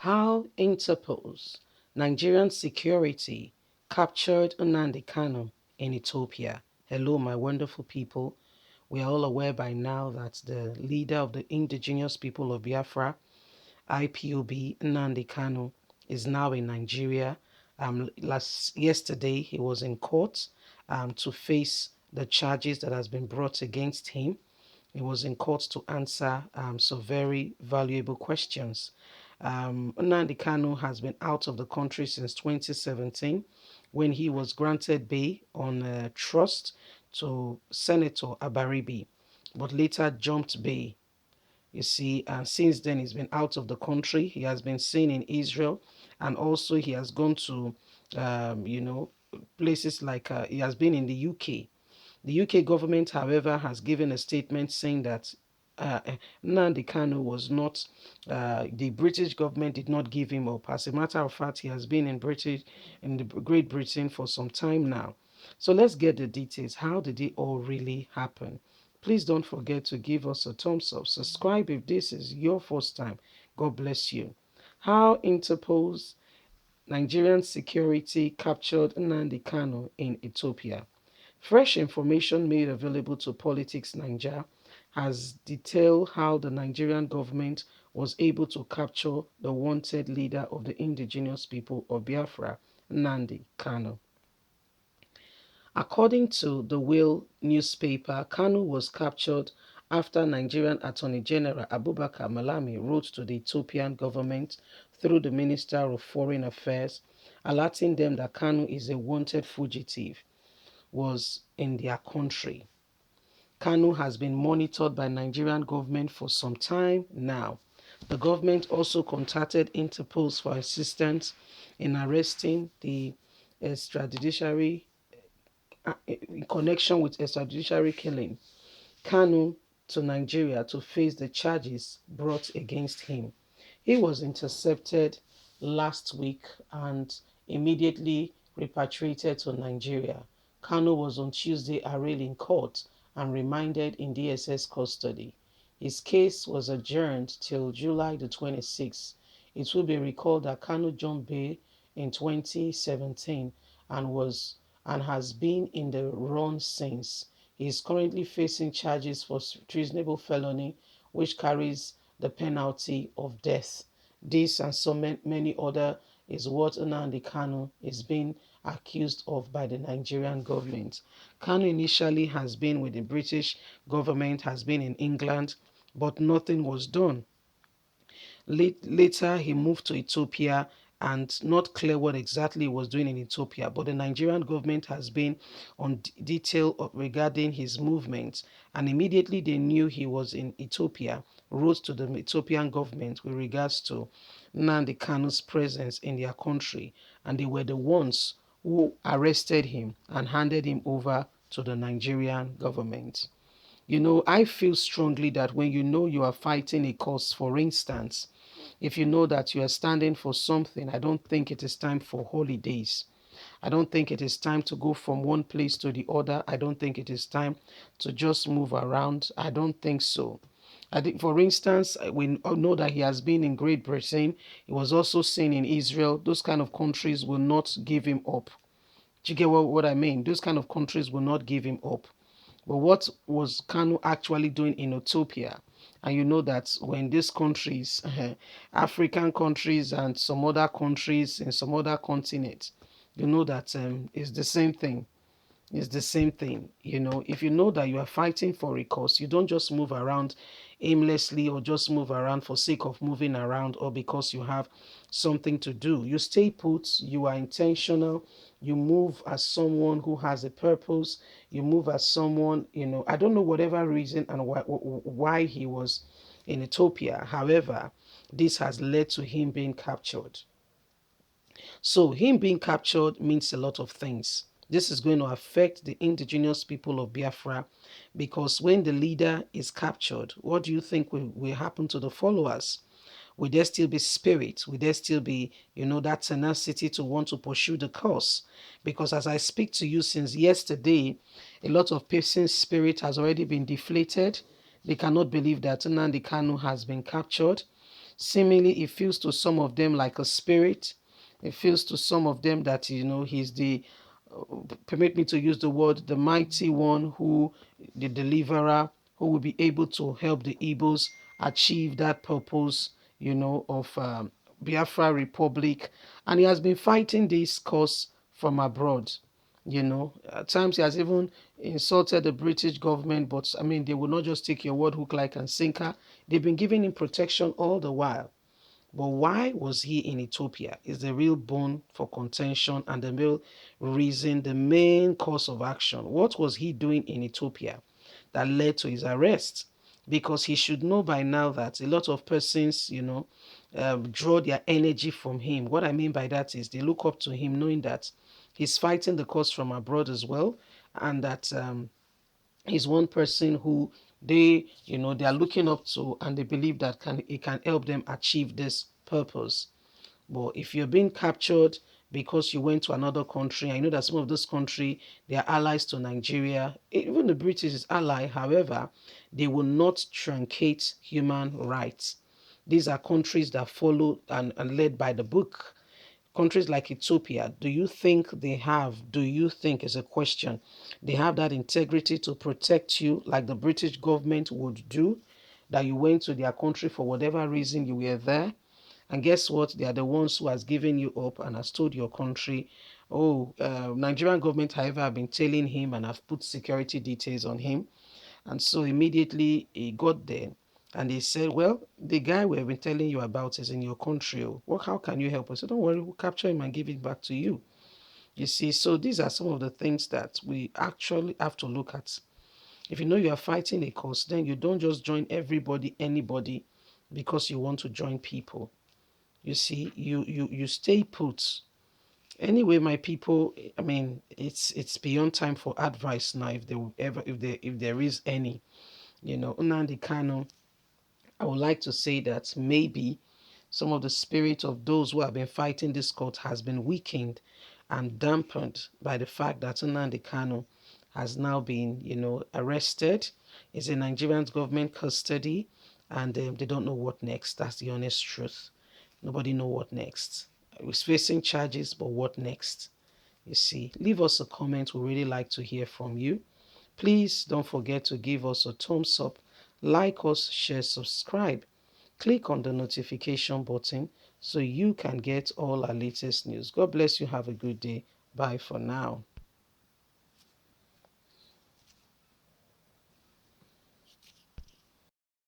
How Interpol's Nigerian security captured Nnamdi Kanu in Ethiopia. Hello, my wonderful people. We are all aware by now that the leader of the indigenous people of Biafra, IPOB, Nnamdi Kanu, is now in Nigeria. Yesterday, he was in court to face the charges that has been brought against him. He was in court to answer some very valuable questions. Nnamdi Kanu has been out of the country since 2017 when he was granted bail on trust to Senator Abaribi, but later jumped bail. You see, and since then he's been out of the country. He has been seen in Israel, and also he has gone to, places like he has been in the UK. The UK government, however, has given a statement saying that uh, Nnamdi Kanu was not, the British government did not give him up. As a matter of fact, he has been in the Great Britain for some time now. So let's get the details. How did it all really happen? Please don't forget to give us a thumbs up. Subscribe if this is your first time. God bless you. How Interpol's Nigerian security captured Nnamdi Kanu in Ethiopia. Fresh information made available to Politics Nigeria has detailed how the Nigerian government was able to capture the wanted leader of the indigenous people of Biafra, Nnamdi Kanu. According to the Wheel newspaper, Kanu was captured after Nigerian Attorney General Abubakar Malami wrote to the Ethiopian government through the Minister of Foreign Affairs, alerting them that Kanu is a wanted fugitive, was in their country. Kanu has been monitored by Nigerian government for some time now. The government also contacted Interpol for assistance in arresting the extrajudiciary in connection with extrajudiciary killing Kanu to Nigeria to face the charges brought against him. He was intercepted last week and immediately repatriated to Nigeria. Kanu was on Tuesday arraigned in court and remanded in DSS custody. His case was adjourned till July the 26th. It will be recalled that Kanu jumped bail in 2017 and has been in the run since. He is currently facing charges for treasonable felony, which carries the penalty of death. This and so many other is what Nnamdi Kanu is being accused of by the Nigerian government. Kanu initially has been with the British government, has been in England, but nothing was done. Later, he moved to Ethiopia, and not clear what exactly he was doing in Ethiopia, but the Nigerian government has been on detail regarding his movements, and immediately they knew he was in Ethiopia, wrote to the Ethiopian government with regards to Nnamdi Kanu's presence in their country, and they were the ones who arrested him and handed him over to the Nigerian government. I feel strongly that when you know you are fighting a cause, for instance, if you know that you are standing for something, I don't think it is time for holidays. I don't think it is time to go from one place to the other. I don't think it is time to just move around. I don't think so. I think, for instance, we know that he has been in Great Britain. He was also seen in Israel. Those kind of countries will not give him up. Do you get what I mean? Those kind of countries will not give him up. But what was Kanu actually doing in Ethiopia? And you know that when these countries, African countries and some other countries in some other continents, you know that it's the same thing. It's the same thing. If you know that you are fighting for a cause, you don't just move around aimlessly or just move around for sake of moving around or because you have something to do. You stay put, you are intentional, you move as someone who has a purpose, you move as someone, I don't know whatever reason and why he was in Ethiopia. However, this has led to him being captured. So him being captured means a lot of things. This is going to affect the indigenous people of Biafra because when the leader is captured, what do you think will happen to the followers? Will there still be spirit? Will there still be, that tenacity to want to pursue the cause? Because as I speak to you since yesterday, a lot of person's spirit has already been deflated. They cannot believe that Nnamdi Kanu has been captured. Seemingly, it feels to some of them like a spirit. It feels to some of them that, he's the, permit me to use the word, the mighty one, who, the deliverer, who will be able to help the Igbos achieve that purpose, of Biafra Republic. And he has been fighting this cause from abroad. At times he has even insulted the British government, but I mean, they will not just take your word hook, like, and sinker. They've been giving him protection all the while. But why was he in Ethiopia is the real bone for contention and the real reason, the main course of action. What was he doing in Ethiopia that led to his arrest? Because he should know by now that a lot of persons, draw their energy from him. What I mean by that is they look up to him knowing that he's fighting the cause from abroad as well, and that he's one person who they are looking up to, and they believe that it can help them achieve this purpose. But if you're being captured because you went to another country, I know that some of those countries, they are allies to Nigeria. Even the British is ally. However, they will not truncate human rights. These are countries that follow and led by the book. Countries like Ethiopia, do you think is a question, they have that integrity to protect you like the British government would do, that you went to their country for whatever reason you were there? And guess what? They are the ones who has given you up and has told your country, oh, Nigerian government, however, have been tailing him and have put security details on him. And so immediately he got there and they said, well, the guy we've been telling you about is in your country. Well, how can you help us? So don't worry, we'll capture him and give it back to you. You see, so these are some of the things that we actually have to look at. If you know you are fighting a cause, then you don't just join everybody, anybody, because you want to join people. You see, you stay put. Anyway, my people, I mean, it's beyond time for advice now. If there will ever, if there is any, Nnamdi Kanu, I would like to say that maybe some of the spirit of those who have been fighting this court has been weakened and dampened by the fact that Nnamdi Kanu has now been, arrested. Is in Nigerian government custody, and they don't know what next. That's the honest truth. Nobody know what next. He's facing charges, but what next? You see, leave us a comment. We really like to hear from you. Please don't forget to give us a thumbs up, like us, share, subscribe. Click on the notification button so you can get all our latest news. God bless you. Have a good day. Bye for now.